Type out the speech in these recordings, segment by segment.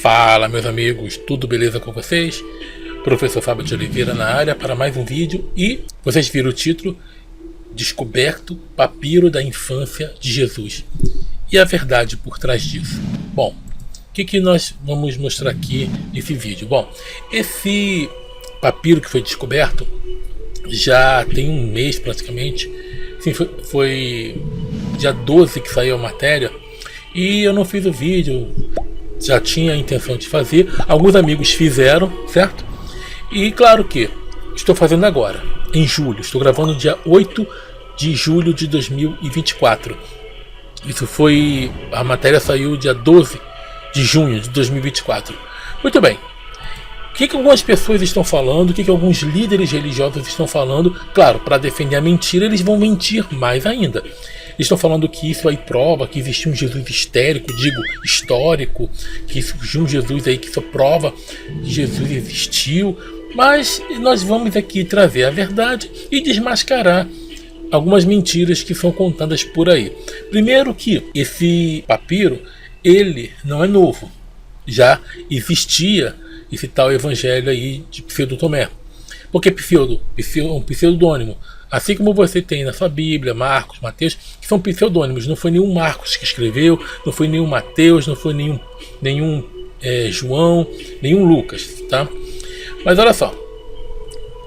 Fala, meus amigos, tudo beleza com vocês? Professor Fábio de Oliveira na área para mais um vídeo. E vocês viram o título: Descoberto papiro da infância de Jesus e a verdade por trás disso. Bom, o que nós vamos mostrar aqui nesse vídeo? Bom, esse papiro que foi descoberto já tem um mês praticamente. Sim, foi dia 12 que saiu a matéria e eu não fiz o vídeo. Já tinha a intenção de fazer, alguns amigos fizeram, certo? E claro que estou fazendo agora, em julho. Estou gravando dia 8 de julho de 2024. Isso foi... a matéria saiu dia 12 de junho de 2024. Muito bem. O que algumas pessoas estão falando, o que alguns líderes religiosos estão falando? Claro, para defender a mentira, eles vão mentir mais ainda. Eles estão falando que isso aí prova que existiu um Jesus histórico, que surgiu um Jesus aí que só prova que Jesus existiu. Mas nós vamos aqui trazer a verdade e desmascarar algumas mentiras que são contadas por aí. Primeiro que esse papiro, ele não é novo. Já existia esse tal evangelho aí de Pseudo Tomé. Por que um pseudônimo? Assim como você tem na sua Bíblia, Marcos, Mateus, que são pseudônimos. Não foi nenhum Marcos que escreveu, não foi nenhum Mateus, não foi nenhum João, nenhum Lucas, tá? Mas olha só,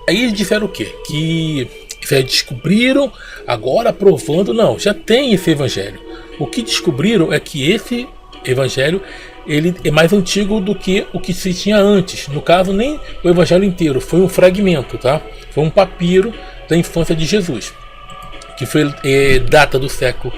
aí eles disseram o quê? Que já descobriram, agora provando, não, já tem esse evangelho. O que descobriram é que esse evangelho, ele é mais antigo do que o que se tinha antes. No caso, nem o evangelho inteiro, foi um fragmento, tá? Foi um papiro da infância de Jesus, que foi data do século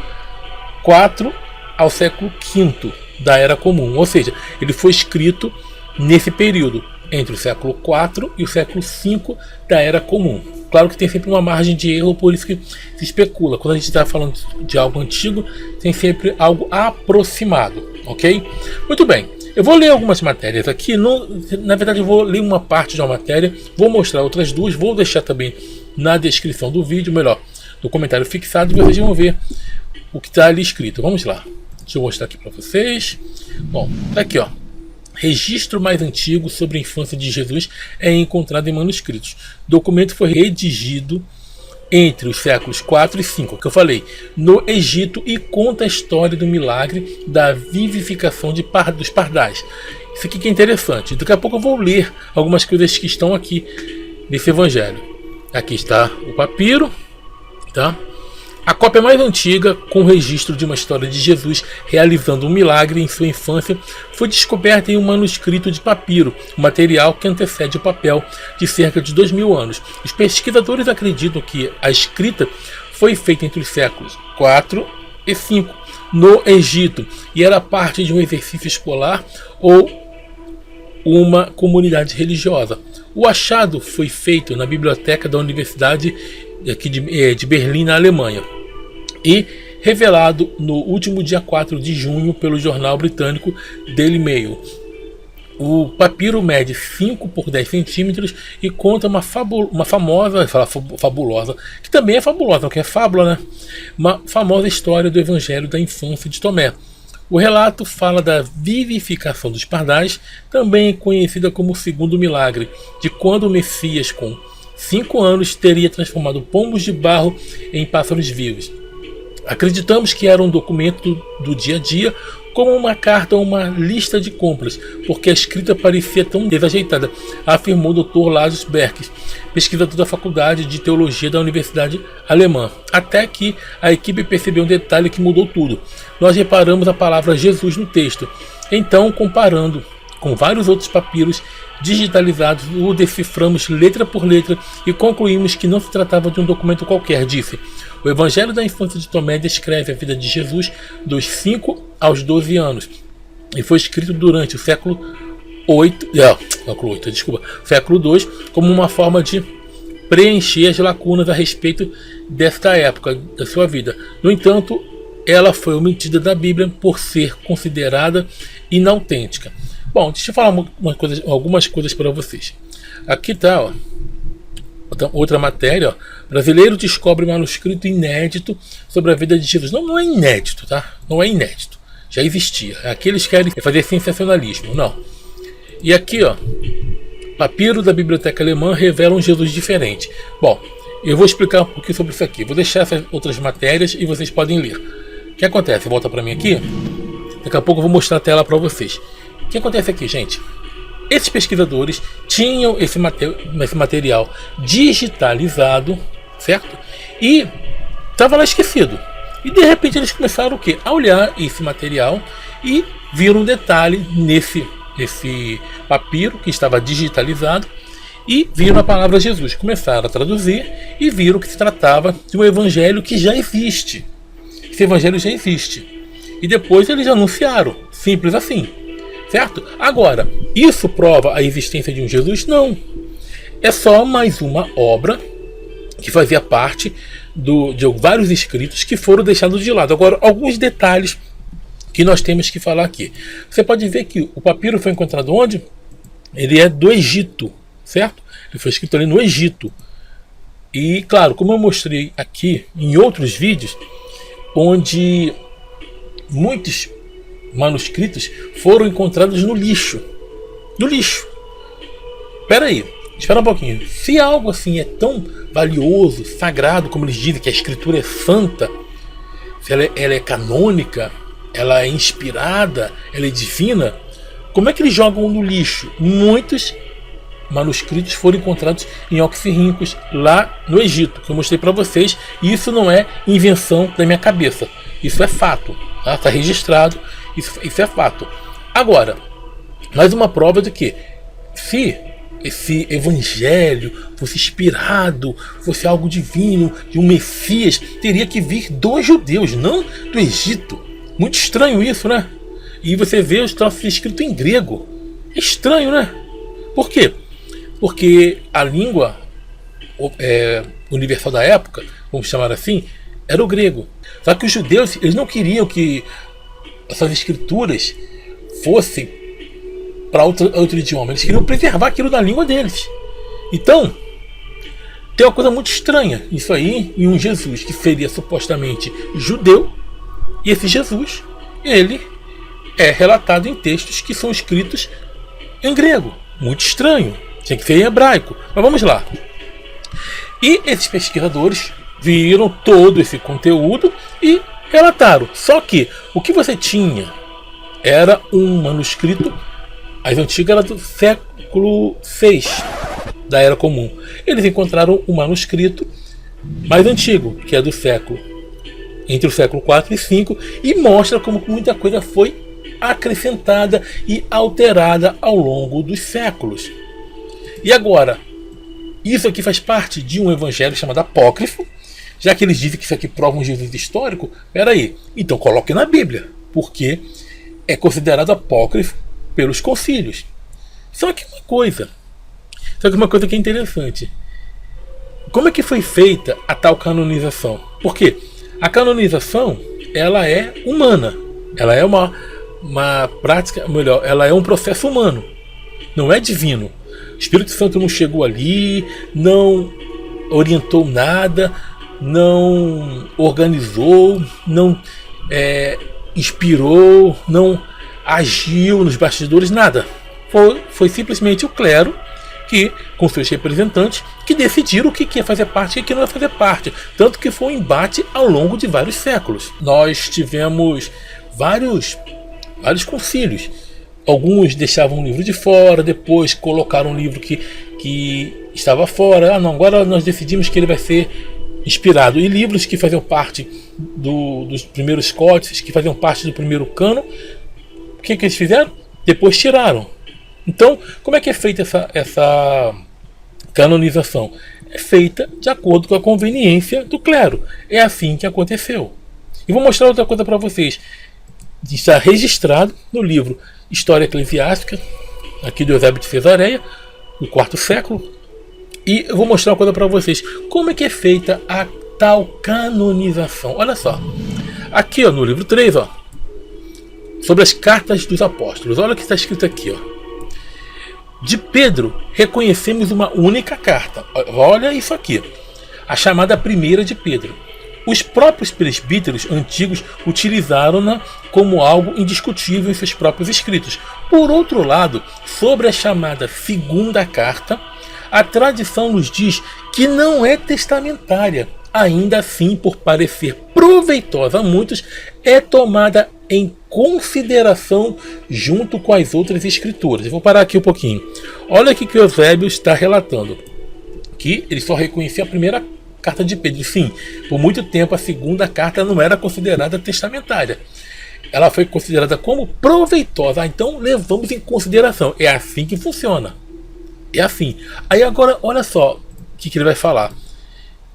IV ao século V da Era Comum. Ou seja, ele foi escrito nesse período, entre o século IV e o século V da Era Comum. Claro que tem sempre uma margem de erro, por isso que se especula. Quando a gente está falando de algo antigo, tem sempre algo aproximado, ok? Muito bem, eu vou ler algumas matérias aqui. Na verdade, eu vou ler uma parte de uma matéria, vou mostrar outras duas, vou deixar também na descrição do vídeo, melhor, no comentário fixado, e vocês vão ver o que está ali escrito. Vamos lá, deixa eu mostrar aqui para vocês. Bom, tá aqui, ó. Registro mais antigo sobre a infância de Jesus é encontrado em manuscritos. O documento foi redigido entre os séculos 4 e 5, que eu falei, no Egito, e conta a história do milagre da vivificação dos pardais. Isso aqui que é interessante. Daqui a pouco eu vou ler algumas coisas que estão aqui nesse evangelho. Aqui está o papiro, tá? A cópia mais antiga, com o registro de uma história de Jesus realizando um milagre em sua infância, foi descoberta em um manuscrito de papiro, um material que antecede o papel de cerca de 2000 anos. Os pesquisadores acreditam que a escrita foi feita entre os séculos 4 e 5 no Egito e era parte de um exercício escolar ou uma comunidade religiosa. O achado foi feito na biblioteca da Universidade aqui de Berlim, na Alemanha, e revelado no último dia 4 de junho pelo jornal britânico Daily Mail. O papiro mede 5 por 10 centímetros e conta uma famosa, fabulosa, que também é fabulosa, que é fábula, né? Uma famosa história do evangelho da infância de Tomé. O relato fala da vivificação dos pardais, também conhecida como o segundo milagre, de quando o Messias, com 5 anos, teria transformado pombos de barro em pássaros vivos. Acreditamos que era um documento do dia a dia, como uma carta ou uma lista de compras, porque a escrita parecia tão desajeitada, afirmou o Dr. Lajos Berkes, pesquisador da Faculdade de Teologia da Universidade Alemã. Até que a equipe percebeu um detalhe que mudou tudo. Nós reparamos a palavra Jesus no texto. Então, comparando com vários outros papiros digitalizados, o deciframos letra por letra e concluímos que não se tratava de um documento qualquer, disse. O Evangelho da Infância de Tomé descreve a vida de Jesus dos 5 aos 12 anos e foi escrito durante o século II, como uma forma de preencher as lacunas a respeito desta época da sua vida. No entanto, ela foi omitida da Bíblia por ser considerada inautêntica. Bom, deixa eu falar algumas coisas para vocês. Aqui está, ó, outra matéria, ó. Brasileiro descobre manuscrito inédito sobre a vida de Jesus. Não é inédito, tá? Não é inédito. já existia. Aqui eles querem fazer sensacionalismo. Não. E aqui, ó, papiro da Biblioteca Alemã revela um Jesus diferente. Bom, eu vou explicar um pouquinho sobre isso aqui. Vou deixar essas outras matérias e vocês podem ler. O que acontece? Volta para mim aqui. Daqui a pouco eu vou mostrar a tela para vocês. O que acontece aqui, gente? Esses pesquisadores tinham esse material digitalizado, certo? E estava lá esquecido. E de repente eles começaram o quê? A olhar esse material e viram um detalhe nesse papiro que estava digitalizado e viram a palavra Jesus. Começaram a traduzir e viram que se tratava de um evangelho que já existe. Esse evangelho já existe. E depois eles anunciaram. Simples assim. Certo? Agora, isso prova a existência de um Jesus? Não. É só mais uma obra que fazia parte de vários escritos que foram deixados de lado. Agora, alguns detalhes que nós temos que falar aqui. Você pode ver que o papiro foi encontrado onde? Ele é do Egito, certo? Ele foi escrito ali no Egito. E, claro, como eu mostrei aqui em outros vídeos, onde muitos manuscritos foram encontrados no lixo. No lixo. Espera aí, espera um pouquinho. Se algo assim é tão valioso, sagrado, como eles dizem, que a escritura é santa, se ela é canônica, ela é inspirada, ela é divina, como é que eles jogam no lixo? Muitos manuscritos foram encontrados em oxirrincos lá no Egito, que eu mostrei para vocês, e isso não é invenção da minha cabeça, isso é fato, está registrado, isso é fato. Agora, mais uma prova de que se esse evangelho fosse inspirado, fosse algo divino, de um Messias, teria que vir dos judeus, não do Egito. Muito estranho isso, né? E você vê os troços escritos em grego. É estranho, né? Por quê? Porque a língua universal da época, vamos chamar assim, era o grego. Só que os judeus, eles não queriam que essas escrituras fossem para outro idioma. Eles queriam preservar aquilo da língua deles. Então, tem uma coisa muito estranha isso aí em um Jesus que seria supostamente judeu, e esse Jesus, ele é relatado em textos que são escritos em grego. Muito estranho. Tinha que ser em hebraico. Mas vamos lá. E esses pesquisadores viram todo esse conteúdo e relataram. Só que o que você tinha era um manuscrito, as antigas eram do século VI da Era Comum. Eles encontraram um manuscrito mais antigo, que é do século entre o século IV e V, e mostra como muita coisa foi acrescentada e alterada ao longo dos séculos. E agora, isso aqui faz parte de um evangelho chamado apócrifo, já que eles dizem que isso aqui prova um Jesus histórico. Peraí, então coloque na Bíblia, porque é considerado apócrifo pelos concílios. Só que uma coisa que é interessante. Como é que foi feita a tal canonização? Porque a canonização, ela é humana. Ela é uma prática, melhor, ela é um processo humano. Não é divino. O Espírito Santo não chegou ali, não orientou nada, não organizou, não inspirou, não agiu nos bastidores, nada. Foi simplesmente o clero que, com seus representantes, que decidiram o que ia fazer parte e o que não ia fazer parte. Tanto que foi um embate ao longo de vários séculos. Nós tivemos vários concílios. Alguns deixavam um livro de fora, depois colocaram um livro que estava fora. Não, agora nós decidimos que ele vai ser inspirado. E livros que faziam parte dos primeiros códices, que faziam parte do primeiro cano, o que eles fizeram? Depois tiraram. Então, como é que é feita essa canonização? É feita de acordo com a conveniência do clero. É assim que aconteceu. E vou mostrar outra coisa para vocês. Está registrado no livro História Eclesiástica, aqui do Eusébio de Cesareia, do IV século. E eu vou mostrar uma coisa para vocês. Como é que é feita a tal canonização? Olha só. Aqui, ó, no livro 3, ó, sobre as cartas dos apóstolos. Olha o que está escrito aqui, ó. De Pedro reconhecemos uma única carta. Olha isso aqui. A chamada primeira de Pedro, os próprios presbíteros antigos utilizaram-na como algo indiscutível em seus próprios escritos. Por outro lado, sobre a chamada segunda carta, a tradição nos diz que não é testamentária. Ainda assim, por parecer proveitosa a muitos, é tomada em consideração junto com as outras escrituras. Eu vou parar aqui um pouquinho. Olha o que Eusébio está relatando. Que ele só reconhecia a primeira carta de Pedro. Sim, por muito tempo a segunda carta não era considerada testamentária. Ela foi considerada como proveitosa. Então levamos em consideração. É assim que funciona. É assim. Aí agora, olha só o que ele vai falar.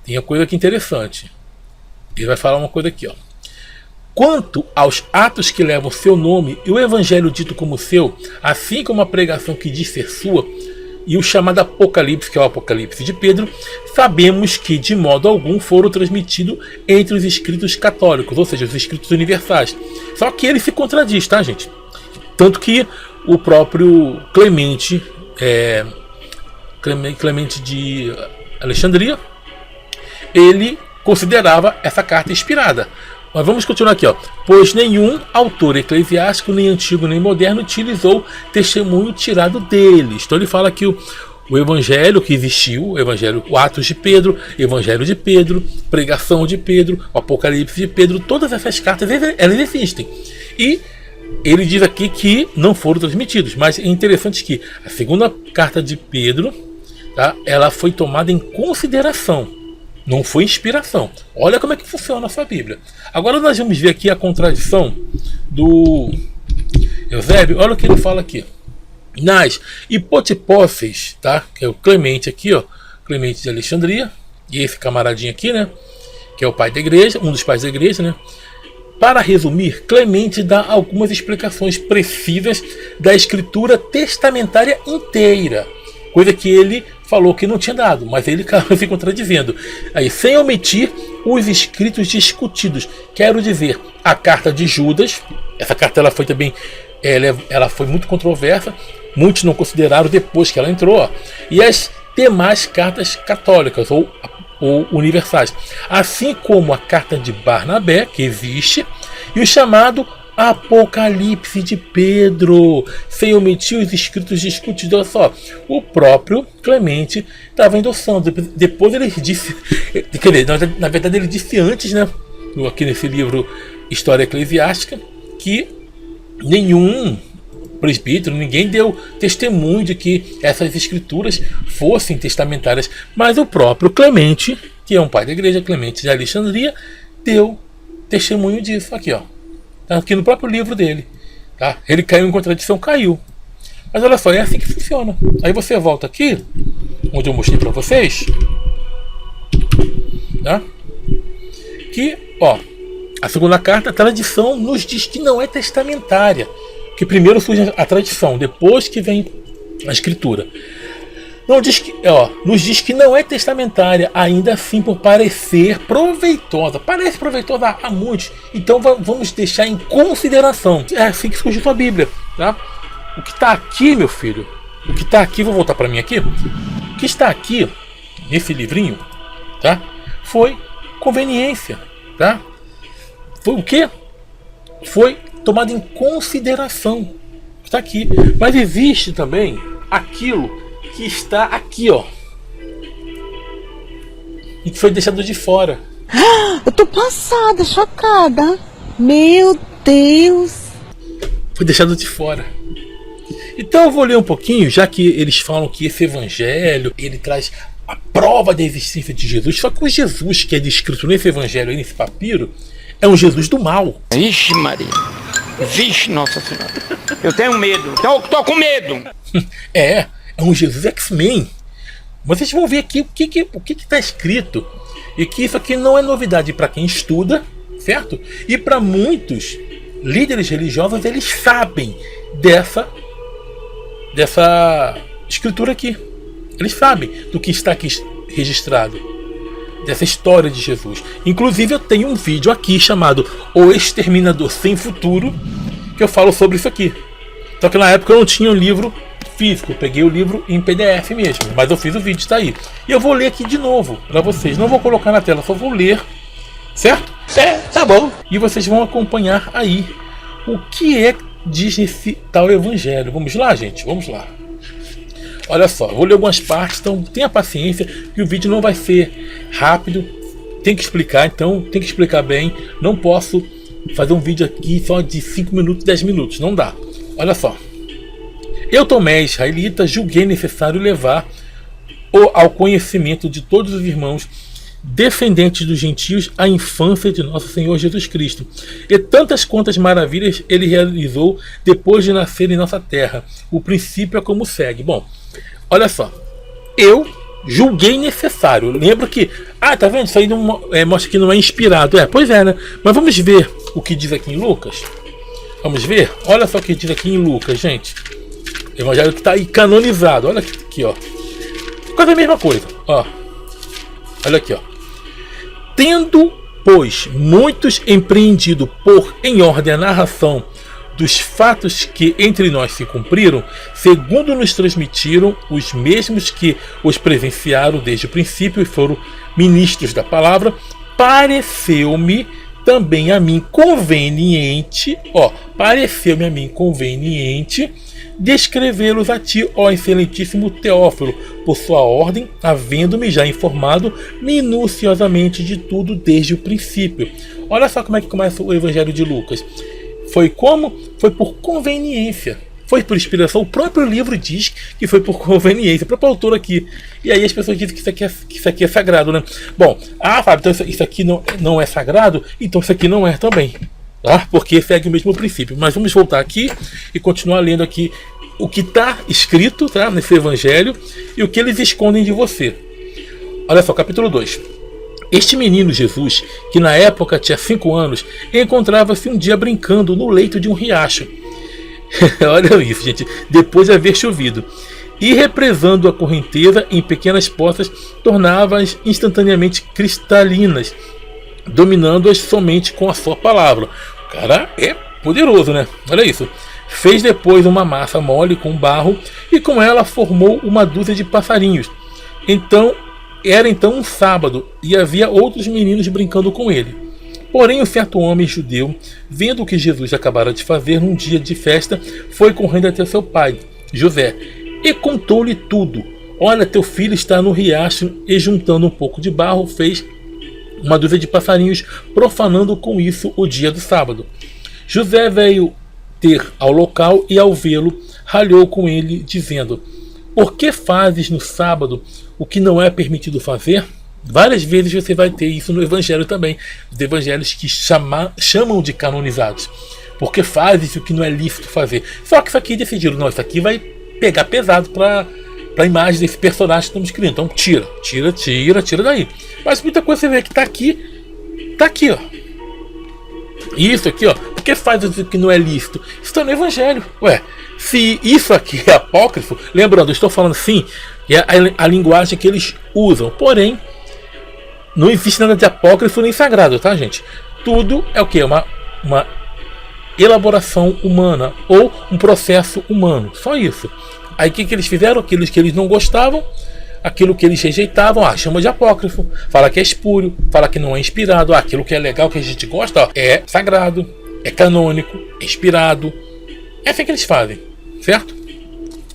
Tem uma coisa aqui interessante. Ele vai falar uma coisa aqui, ó. Quanto aos atos que levam seu nome e o evangelho dito como seu, assim como a pregação que diz ser sua, e o chamado Apocalipse, que é o Apocalipse de Pedro, sabemos que de modo algum foram transmitidos entre os escritos católicos, ou seja, os escritos universais. Só que ele se contradiz, tá, gente? Tanto que o próprio Clemente de Alexandria, ele considerava essa carta inspirada. Mas vamos continuar aqui, ó. Pois nenhum autor eclesiástico, nem antigo nem moderno, utilizou testemunho tirado deles. Então ele fala que o evangelho que existiu, o evangelho, o Atos de Pedro, evangelho de Pedro, pregação de Pedro, o Apocalipse de Pedro, todas essas cartas elas existem. E ele diz aqui que não foram transmitidos. Mas é interessante que a segunda carta de Pedro, tá, ela foi tomada em consideração. Não foi inspiração. Olha como é que funciona a sua Bíblia. Agora nós vamos ver aqui a contradição do Eusébio. Olha o que ele fala aqui. Nas hipotiposes, tá? Que é o Clemente aqui, ó. Clemente de Alexandria. E esse camaradinho aqui, né? Que é o pai da igreja, um dos pais da igreja, né? Para resumir, Clemente dá algumas explicações precisas da escritura testamentária inteira. Coisa que ele falou que não tinha dado, mas ele acaba se contradizendo. Aí, sem omitir os escritos discutidos. Quero dizer, a carta de Judas, essa carta ela foi também, ela foi muito controversa, muitos não consideraram depois que ela entrou, ó, e as demais cartas católicas ou universais, assim como a carta de Barnabé, que existe, e o chamado Apocalipse de Pedro, sem omitir os escritos discutidos. Olha só, o próprio Clemente estava endossando. Depois ele disse, quer dizer, na verdade ele disse antes, né, aqui nesse livro História Eclesiástica, que nenhum presbítero, ninguém deu testemunho de que essas escrituras fossem testamentárias, mas o próprio Clemente, que é um pai da igreja, Clemente de Alexandria, deu testemunho disso. Aqui, ó. Aqui no próprio livro dele, tá? Ele caiu em contradição, caiu. Mas olha só, é assim que funciona. Aí você volta aqui, onde eu mostrei para vocês, tá? Que, ó, a segunda carta, a tradição nos diz que não é testamentária. Que primeiro surge a tradição, depois que vem a escritura. Não diz que, ó, nos diz que não é testamentária, ainda assim por parecer proveitosa. Parece proveitosa a muitos. Então vamos deixar em consideração. É assim que surgiu a Bíblia, tá? O que está aqui, meu filho, o que está aqui, vou voltar para mim aqui. O que está aqui, nesse livrinho, tá? Foi conveniência, tá? Foi o quê? Foi tomado em consideração. Está aqui. Mas existe também aquilo que está aqui, ó, e que foi deixado de fora. Eu tô passada, chocada. Meu Deus. Foi deixado de fora. Então eu vou ler um pouquinho, já que eles falam que esse evangelho, ele traz a prova da existência de Jesus. Só que o Jesus que é descrito nesse evangelho, nesse papiro, é um Jesus do mal. Vixe Maria. Vixe Nossa Senhora. Eu tenho medo. Tô com medo. É um Jesus X-Men. Vocês vão ver aqui o que está escrito. E que isso aqui não é novidade para quem estuda, certo? E para muitos líderes religiosos, eles sabem dessa escritura aqui. Eles sabem do que está aqui registrado, dessa história de Jesus. Inclusive eu tenho um vídeo aqui chamado O Exterminador Sem Futuro, que eu falo sobre isso aqui. Só que na época eu não tinha um livro físico, eu peguei o livro em PDF mesmo, mas eu fiz o vídeo, está aí. E eu vou ler aqui de novo para vocês, não vou colocar na tela, só vou ler Certo? Tá bom. E vocês vão acompanhar aí o que diz esse tal evangelho. Vamos lá, gente? Vamos lá. Olha só, vou ler algumas partes, então tenha paciência que o vídeo não vai ser rápido. Tem que explicar, então tem que explicar bem. Não posso fazer um vídeo aqui só de 5 minutos, 10 minutos. Não dá. Olha só. Eu, Tomé, israelita, julguei necessário levar ao conhecimento de todos os irmãos descendentes dos gentios a infância de nosso Senhor Jesus Cristo, e tantas quantas maravilhas ele realizou depois de nascer em nossa terra. O princípio é como segue. Bom, olha só. Eu julguei necessário. Lembra que... tá vendo? Isso aí não, mostra que não é inspirado. Pois é, né? Mas vamos ver o que diz aqui em Lucas. Vamos ver? Olha só o que diz aqui em Lucas, gente. Evangelho que está aí canonizado. Olha aqui, ó. Quase a mesma coisa, ó. Olha aqui, ó. Tendo, pois, muitos empreendido por em ordem a narração dos fatos que entre nós se cumpriram, segundo nos transmitiram os mesmos que os presenciaram desde o princípio e foram ministros da palavra, pareceu-me também a mim conveniente, descrevê-los a ti, ó excelentíssimo Teófilo, por sua ordem, havendo-me já informado minuciosamente de tudo desde o princípio. Olha só como é que começa o Evangelho de Lucas. Foi como? Foi por conveniência. Foi por inspiração. O próprio livro diz que foi por conveniência. O próprio autor aqui. E aí as pessoas dizem que isso aqui é sagrado, né? Bom, Fábio, então isso aqui não é sagrado? Então isso aqui não é também. Tá? Porque segue o mesmo princípio. Mas vamos voltar aqui e continuar lendo aqui o que está escrito, tá, nesse evangelho e o que eles escondem de você. Olha só, capítulo 2. Este menino Jesus, que na época tinha 5 anos, encontrava-se um dia brincando no leito de um riacho. Olha isso, gente. Depois de haver chovido. E represando a correnteza em pequenas poças, tornava-as instantaneamente cristalinas, dominando-as somente com a sua palavra. O cara é poderoso, né? Olha isso. Fez depois uma massa mole com barro e com ela formou uma dúzia de passarinhos. Era então um sábado e havia outros meninos brincando com ele. Porém, um certo homem judeu, vendo o que Jesus acabara de fazer num dia de festa, foi correndo até seu pai, José, e contou-lhe tudo. Olha, teu filho está no riacho, e juntando um pouco de barro, fez uma dúzia de passarinhos, profanando com isso o dia do sábado. José veio ter ao local e, ao vê-lo, ralhou com ele, dizendo: por que fazes no sábado o que não é permitido fazer? Várias vezes você vai ter isso no evangelho também, os evangelhos que chamam de canonizados. Porque fazes o que não é lícito fazer. Só que isso aqui decidiram, não, isso aqui vai pegar pesado para a imagem desse personagem que estamos criando. Então tira daí. Mas muita coisa você vê que está aqui, ó. Isso aqui, ó. Por que fazes o que não é lícito? Isso está no evangelho. Se isso aqui é apócrifo, lembrando, eu estou falando assim, é a linguagem que eles usam. Porém, não existe nada de apócrifo nem sagrado, tá, gente? Tudo é o que? Uma elaboração humana ou um processo humano. Só isso. Aí o que eles fizeram? Aquilo que eles não gostavam, aquilo que eles rejeitavam, chama de apócrifo. Fala que é espúrio, fala que não é inspirado. Aquilo que é legal, que a gente gosta, é sagrado, é canônico, é inspirado. É assim que eles fazem, certo?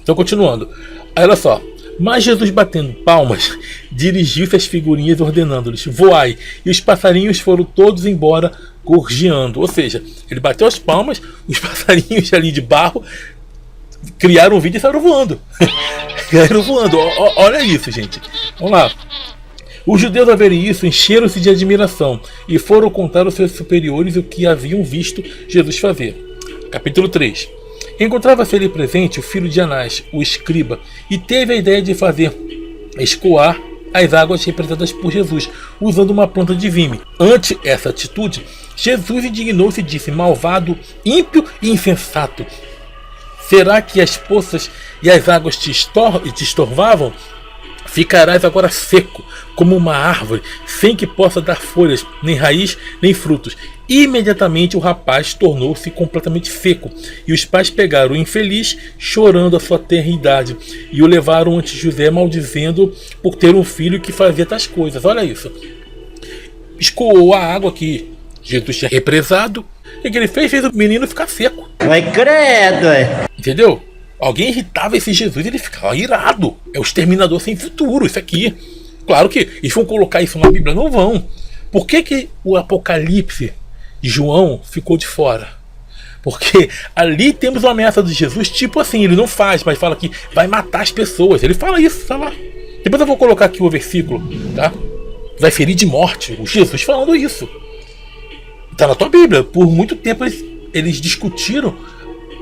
Então, continuando. Aí, olha só. Mas Jesus, batendo palmas, dirigiu-se às figurinhas, ordenando-lhes: voai. E os passarinhos foram todos embora, gorjeando. Ou seja, ele bateu as palmas, os passarinhos ali de barro criaram um vídeo e saíram voando. Olha isso, gente. Vamos lá. Os judeus, ao verem isso, encheram-se de admiração e foram contar aos seus superiores o que haviam visto Jesus fazer. Capítulo 3. Encontrava-se ali presente o filho de Anás, o escriba, e teve a ideia de fazer escoar as águas representadas por Jesus, usando uma planta de vime. Ante essa atitude, Jesus indignou-se e disse: malvado, ímpio e insensato, será que as poças e as águas te estorvavam? Ficarás agora seco, como uma árvore, sem que possa dar folhas, nem raiz, nem frutos. Imediatamente o rapaz tornou-se completamente seco, e os pais pegaram o infeliz, chorando a sua tenra idade, e o levaram ante José, maldizendo por ter um filho que fazia tais coisas. Olha isso. escoou a água que Jesus tinha represado. E o que ele fez? Fez o menino ficar seco. Vai credo, é. Entendeu? Alguém irritava esse Jesus e ele ficava irado. É o exterminador sem futuro, isso aqui. Claro que eles vão colocar isso na Bíblia, não vão. Por que o Apocalipse de João ficou de fora? Porque ali temos uma ameaça de Jesus, tipo assim, ele não faz, mas fala que vai matar as pessoas. Ele fala isso, tá lá. Depois eu vou colocar aqui o versículo, tá? Vai ferir de morte, o Jesus falando isso. Tá na tua Bíblia. Por muito tempo eles discutiram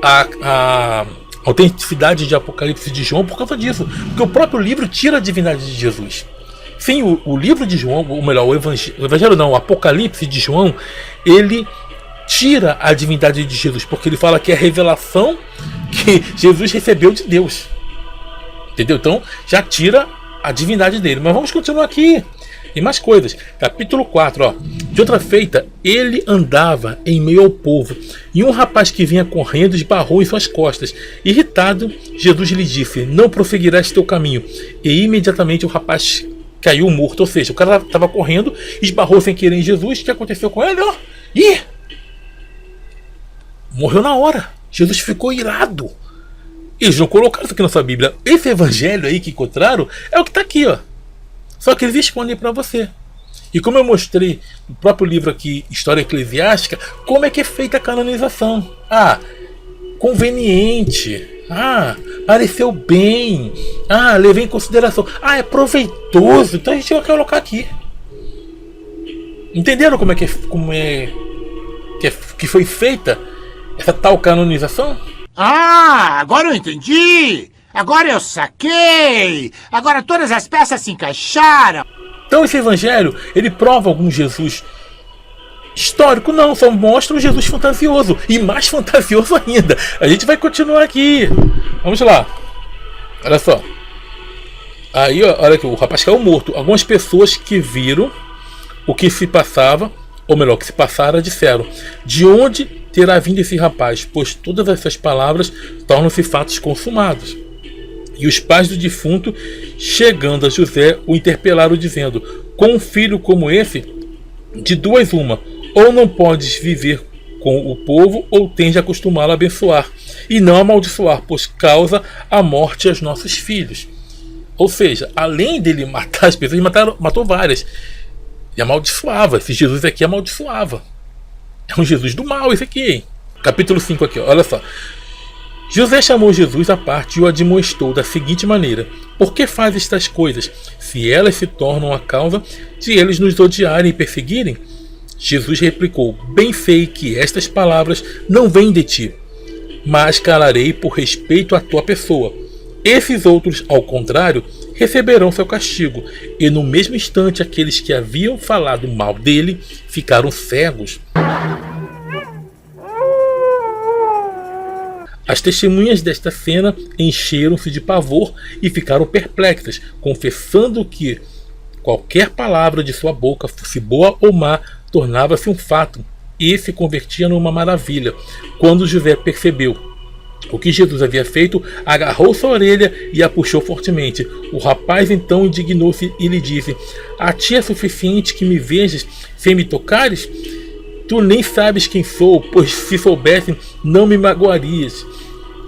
a autenticidade de Apocalipse de João por causa disso. Porque o próprio livro tira a divindade de Jesus. Sim, o livro de João, ou melhor, o Evangelho não, o Apocalipse de João, ele tira a divindade de Jesus, porque ele fala que é a revelação que Jesus recebeu de Deus. Entendeu? Então já tira a divindade dele. Mas vamos continuar aqui. Tem mais coisas. Capítulo 4, ó. De outra feita, ele andava em meio ao povo, e um rapaz que vinha correndo esbarrou em suas costas. Irritado, Jesus lhe disse: não prosseguirás teu caminho. E imediatamente o rapaz caiu morto. Ou seja, o cara estava correndo, esbarrou sem querer em Jesus. O que aconteceu com ele? Ó, ih! Morreu na hora. Jesus ficou irado. Eles não colocaram isso aqui na sua Bíblia. Esse evangelho aí que encontraram é o que está aqui, ó. Só que eles escondem para você. E como eu mostrei no próprio livro aqui, História Eclesiástica, como é que é feita a canonização. Ah, conveniente. Ah, pareceu bem. Ah, levei em consideração. Ah, é proveitoso. Então a gente vai colocar aqui. Entenderam que foi feita essa tal canonização? Ah, agora eu entendi! Agora eu saquei! Agora todas as peças se encaixaram! Então esse evangelho, ele prova algum Jesus histórico? Não, só mostra um Jesus fantasioso. E mais fantasioso ainda. A gente vai continuar aqui. Vamos lá. Olha só. Aí, ó, olha aqui, o rapaz caiu morto. Algumas pessoas que viram o que se passava, ou melhor, o que se passara, disseram: de onde terá vindo esse rapaz? Pois todas essas palavras tornam-se fatos consumados. E os pais do defunto, chegando a José, o interpelaram, dizendo: com um filho como esse, de duas uma, ou não podes viver com o povo, ou tens de acostumá-lo a abençoar, e não amaldiçoar, pois causa a morte aos nossos filhos. Ou seja, além dele matar as pessoas, ele matou várias. E amaldiçoava. Esse Jesus aqui amaldiçoava. É um Jesus do mal esse aqui, hein? Capítulo 5 aqui, ó, olha só. José chamou Jesus à parte e o admoestou da seguinte maneira: por que faz estas coisas, se elas se tornam a causa de eles nos odiarem e perseguirem? Jesus replicou: bem sei que estas palavras não vêm de ti, mas calarei por respeito à tua pessoa. Esses outros, ao contrário, receberão seu castigo. E no mesmo instante aqueles que haviam falado mal dele ficaram cegos. As testemunhas desta cena encheram-se de pavor e ficaram perplexas, confessando que qualquer palavra de sua boca, fosse boa ou má, tornava-se um fato e se convertia numa maravilha. Quando José percebeu o que Jesus havia feito, agarrou sua orelha e a puxou fortemente. O rapaz então indignou-se e lhe disse: a ti é suficiente que me vejas sem me tocares? Tu nem sabes quem sou, pois se soubessem não me magoarias.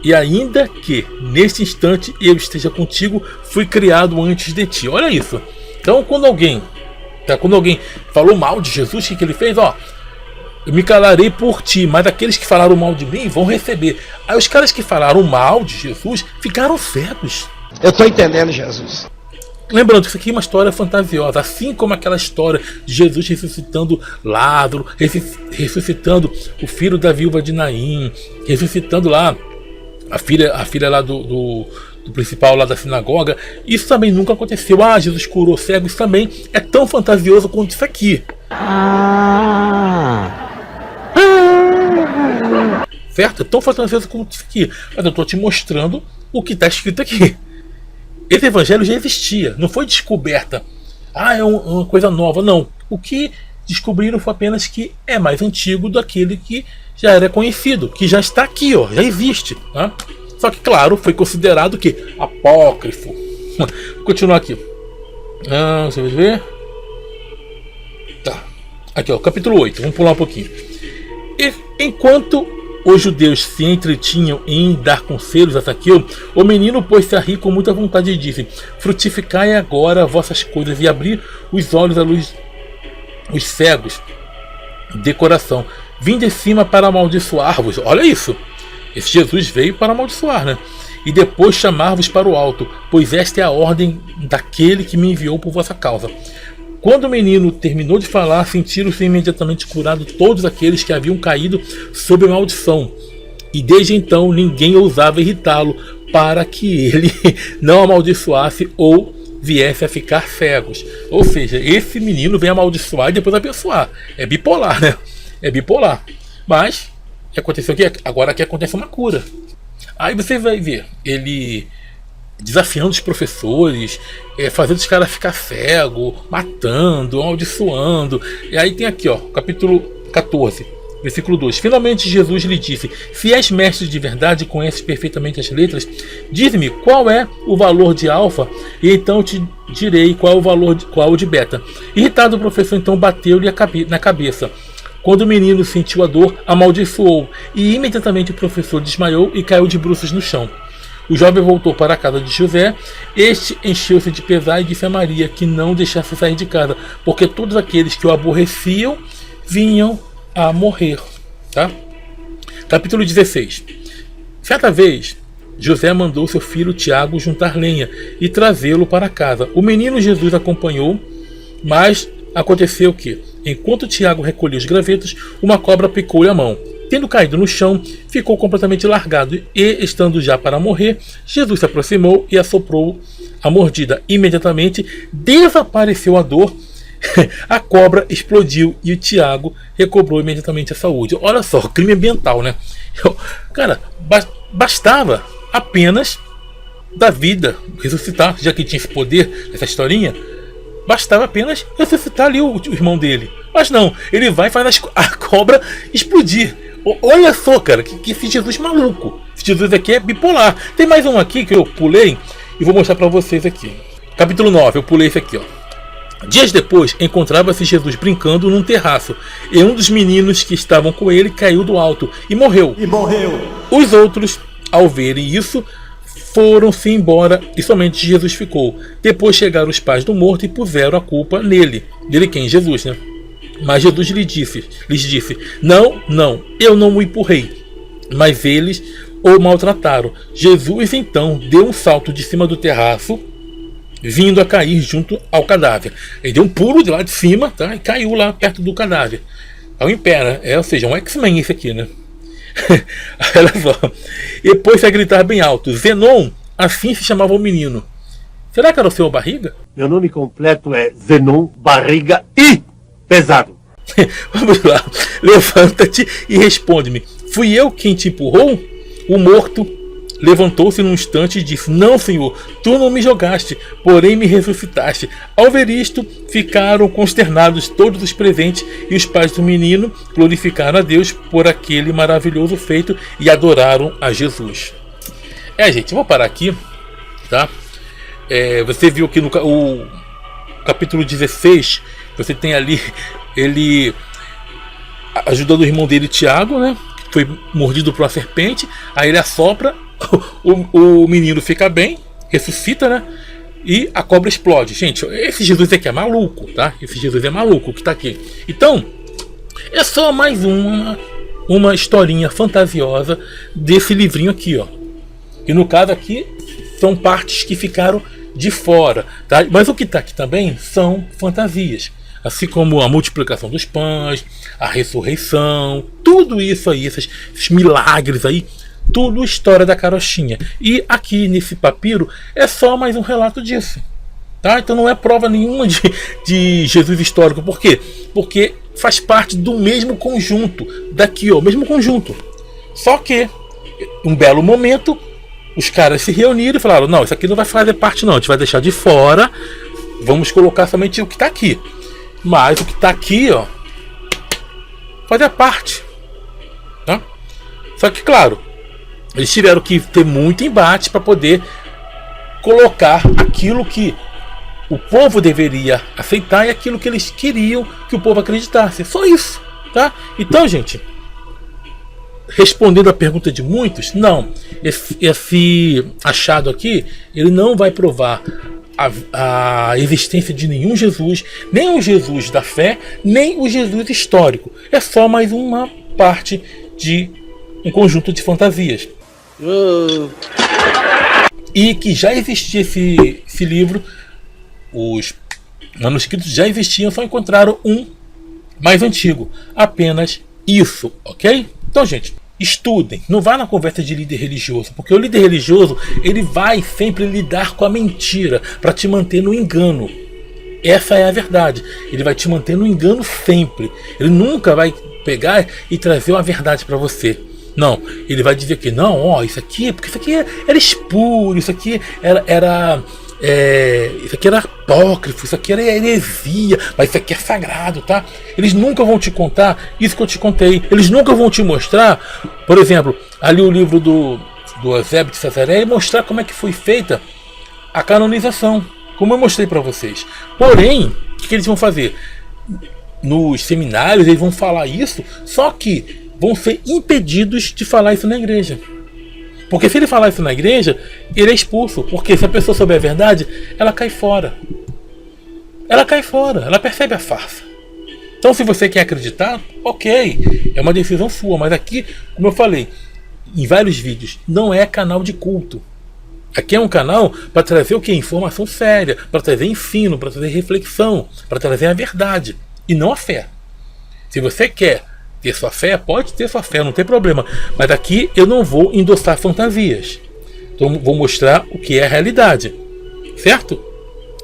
E ainda que neste instante eu esteja contigo, fui criado antes de ti. Olha isso. Então quando alguém falou mal de Jesus, o que ele fez? Ó, eu me calarei por ti, mas aqueles que falaram mal de mim vão receber. Aí os caras que falaram mal de Jesus ficaram cegos. Eu tô entendendo, Jesus. Lembrando que isso aqui é uma história fantasiosa, assim como aquela história de Jesus ressuscitando Lázaro, ressuscitando o filho da viúva de Naim, ressuscitando lá a filha lá do principal lá da sinagoga. Isso também nunca aconteceu. Ah, Jesus curou cego. Isso também é tão fantasioso quanto isso aqui. Certo? É tão fantasioso quanto isso aqui. Mas eu estou te mostrando o que está escrito aqui. Esse evangelho já existia, não foi descoberta. Ah, é uma coisa nova. Não. O que descobriram foi apenas que é mais antigo daquele que já era conhecido, que já está aqui, ó, já existe. Tá? Só que, claro, foi considerado que apócrifo. Vou continuar aqui. Deixa eu ver. Tá. Aqui, ó, capítulo 8, vamos pular um pouquinho. E, enquanto os judeus se entretinham em dar conselhos a Zaqueu, o menino pôs-se a rir com muita vontade e disse: frutificai agora vossas coisas e abrir os olhos à luz, os cegos de coração. Vim de cima para amaldiçoar-vos. Olha isso. Esse Jesus veio para amaldiçoar, né? E depois chamar-vos para o alto, pois esta é a ordem daquele que me enviou por vossa causa. Quando o menino terminou de falar, sentiram-se imediatamente curados todos aqueles que haviam caído sob a maldição. E desde então ninguém ousava irritá-lo para que ele não amaldiçoasse ou viesse a ficar cegos. Ou seja, esse menino vem amaldiçoar e depois abençoar. É bipolar, né? É bipolar. Mas o que aconteceu aqui? Agora aqui acontece uma cura. Aí você vai ver ele desafiando os professores, fazendo os caras ficar cego, matando, amaldiçoando. E aí tem aqui, ó, capítulo 14, versículo 2. Finalmente Jesus lhe disse: se és mestre de verdade e conheces perfeitamente as letras, diz-me qual é o valor de alfa, e então te direi qual é o valor qual o de beta. Irritado, o professor então bateu-lhe na cabeça. Quando o menino sentiu a dor, amaldiçoou, e imediatamente o professor desmaiou e caiu de bruços no chão. O jovem voltou para a casa de José. Este encheu-se de pesar e disse a Maria que não deixasse sair de casa, porque todos aqueles que o aborreciam vinham a morrer. Tá? Capítulo 16. Certa vez, José mandou seu filho Tiago juntar lenha e trazê-lo para casa. O menino Jesus acompanhou, mas aconteceu que, enquanto Tiago recolhia os gravetos, uma cobra picou-lhe a mão. Tendo caído no chão, ficou completamente largado e, estando já para morrer, Jesus se aproximou e assoprou a mordida. Imediatamente desapareceu a dor, a cobra explodiu e o Tiago recobrou imediatamente a saúde. Olha só, crime ambiental, né? Cara, bastava apenas da vida ressuscitar, já que tinha esse poder, essa historinha, bastava apenas ressuscitar ali o irmão dele. Mas não, ele vai e faz a cobra explodir. Olha só, cara, que esse Jesus maluco. Esse Jesus aqui é bipolar. Tem mais um aqui que eu pulei e vou mostrar pra vocês aqui. Capítulo 9, eu pulei esse aqui, ó. Dias depois, encontrava-se Jesus brincando num terraço, e um dos meninos que estavam com ele caiu do alto e morreu. Os outros, ao verem isso, foram-se embora e somente Jesus ficou. Depois chegaram os pais do morto e puseram a culpa nele. Dele quem? Jesus, né? Mas Jesus lhes disse: não, eu não o empurrei, mas eles o maltrataram. Jesus então deu um salto de cima do terraço, vindo a cair junto ao cadáver. Ele deu um pulo de lá de cima, tá? E caiu lá perto do cadáver. É um império, né? Ou seja, um X-Men esse aqui, né? Olha só. E pôs-se a gritar bem alto: Zenon, assim se chamava o menino. Será que era o seu barriga? Meu nome completo é Zenon Barriga I Pesado. Vamos lá. Levanta-te e responde-me: fui eu quem te empurrou? O morto levantou-se num instante e disse: não, Senhor, tu não me jogaste, porém me ressuscitaste. Ao ver isto, ficaram consternados todos os presentes, e os pais do menino glorificaram a Deus por aquele maravilhoso feito e adoraram a Jesus. Gente, vou parar aqui, tá? Você viu aqui no o capítulo 16, você tem ali ele ajudando o irmão dele, Tiago, né? Foi mordido por uma serpente. Aí ele assopra, o menino fica bem, ressuscita, né? E a cobra explode. Gente, esse Jesus aqui é maluco, tá? Esse Jesus é maluco que tá aqui. Então, é só mais uma historinha fantasiosa desse livrinho aqui, ó. E no caso aqui são partes que ficaram de fora, tá? Mas o que tá aqui também são fantasias, assim como a multiplicação dos pães, a ressurreição, tudo isso aí, esses milagres aí, tudo história da carochinha. E aqui nesse papiro é só mais um relato disso, tá? Então não é prova nenhuma de Jesus histórico. Por quê? Porque faz parte do mesmo conjunto daqui, ó, mesmo conjunto. Só que um belo momento os caras se reuniram e falaram: não, isso aqui não vai fazer parte não, a gente vai deixar de fora, vamos colocar somente o que está aqui. Mas o que está aqui, ó, fazia parte, tá? Só que, claro, eles tiveram que ter muito embate para poder colocar aquilo que o povo deveria aceitar e aquilo que eles queriam que o povo acreditasse. Só isso, tá? Então, gente, respondendo a pergunta de muitos, não, esse achado aqui, ele não vai provar a existência de nenhum Jesus, nem o Jesus da fé, nem o Jesus histórico. É só mais uma parte de um conjunto de fantasias. E que já existia esse livro, os manuscritos já existiam, só encontraram um mais antigo. Apenas isso, ok? Então, gente, estudem, não vá na conversa de líder religioso, porque o líder religioso, ele vai sempre lidar com a mentira para te manter no engano. Essa é a verdade. Ele vai te manter no engano sempre. Ele nunca vai pegar e trazer uma verdade para você. Não, ele vai dizer que não, ó, isso aqui, porque isso aqui era espúrio, isso aqui isso aqui era apócrifo, isso aqui era heresia, mas isso aqui é sagrado, tá? Eles nunca vão te contar isso que eu te contei. Eles nunca vão te mostrar, por exemplo, ali o livro do Eusébio de Cesaré, e mostrar como é que foi feita a canonização, como eu mostrei para vocês. Porém, o que eles vão fazer? Nos seminários eles vão falar isso, só que vão ser impedidos de falar isso na igreja. Porque se ele falar isso na igreja, ele é expulso. Porque se a pessoa souber a verdade, ela cai fora. Ela cai fora, ela percebe a farsa. Então, se você quer acreditar, ok, é uma decisão sua. Mas aqui, como eu falei em vários vídeos, não é canal de culto. Aqui é um canal para trazer o que? Informação séria, para trazer ensino, para trazer reflexão, para trazer a verdade e não a fé. Se você quer ter sua fé, pode ter sua fé, não tem problema. Mas aqui eu não vou endossar fantasias. Então vou mostrar o que é a realidade. Certo?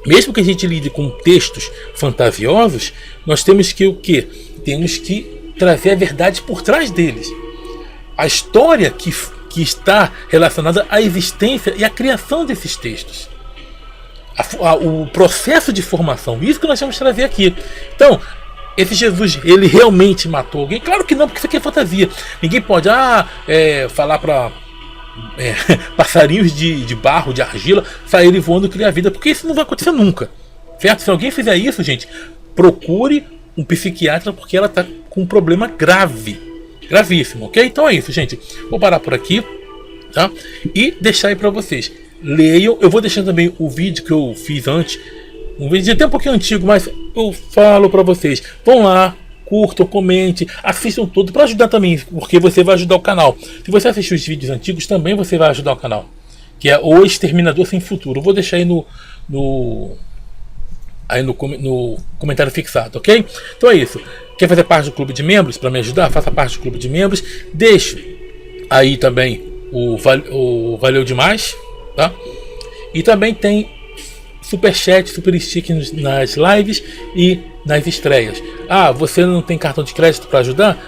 Mesmo que a gente lide com textos fantasiosos, nós temos que o quê? Temos que trazer a verdade por trás deles. A história que está relacionada à existência e à criação desses textos. O processo de formação. Isso que nós vamos trazer aqui. Então, esse Jesus, ele realmente matou alguém? Claro que não, porque isso aqui é fantasia. Ninguém pode falar para passarinhos de barro, de argila, saírem voando e criar vida, porque isso não vai acontecer nunca. Certo? Se alguém fizer isso, gente, procure um psiquiatra, porque ela está com um problema grave. Gravíssimo, ok? Então é isso, gente. Vou parar por aqui, tá? E deixar aí para vocês. Leiam. Eu vou deixar também o vídeo que eu fiz antes. Um vídeo até um pouquinho antigo, mas eu falo para vocês. Vão lá, curtam, comentem, assistam tudo para ajudar também, porque você vai ajudar o canal. Se você assistir os vídeos antigos, também você vai ajudar o canal. Que é O Exterminador Sem Futuro. Eu vou deixar aí no comentário fixado, ok? Então é isso. Quer fazer parte do clube de membros para me ajudar? Faça parte do clube de membros. Deixe aí também o valeu demais, tá? E também tem superchat, super stick nas lives e nas estreias. Ah, você não tem cartão de crédito para ajudar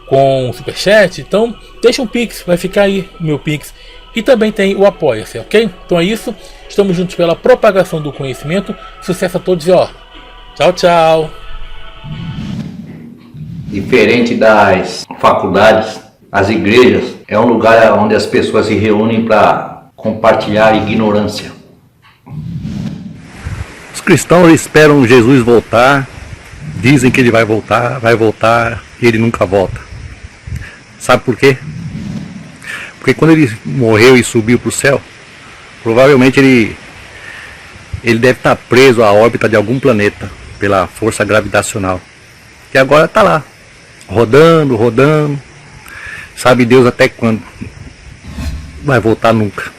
com superchat? Então deixa um pix, vai ficar aí o meu pix. E também tem o Apoia-se, ok? Então é isso. Estamos juntos pela propagação do conhecimento. Sucesso a todos e ó, tchau, tchau. Diferente das faculdades, as igrejas é um lugar onde as pessoas se reúnem para compartilhar ignorância. Os cristãos esperam Jesus voltar, dizem que ele vai voltar e ele nunca volta. Sabe por quê? Porque quando ele morreu e subiu para o céu, provavelmente ele deve estar preso à órbita de algum planeta pela força gravitacional. E agora está lá, rodando, sabe Deus até quando. Vai voltar nunca.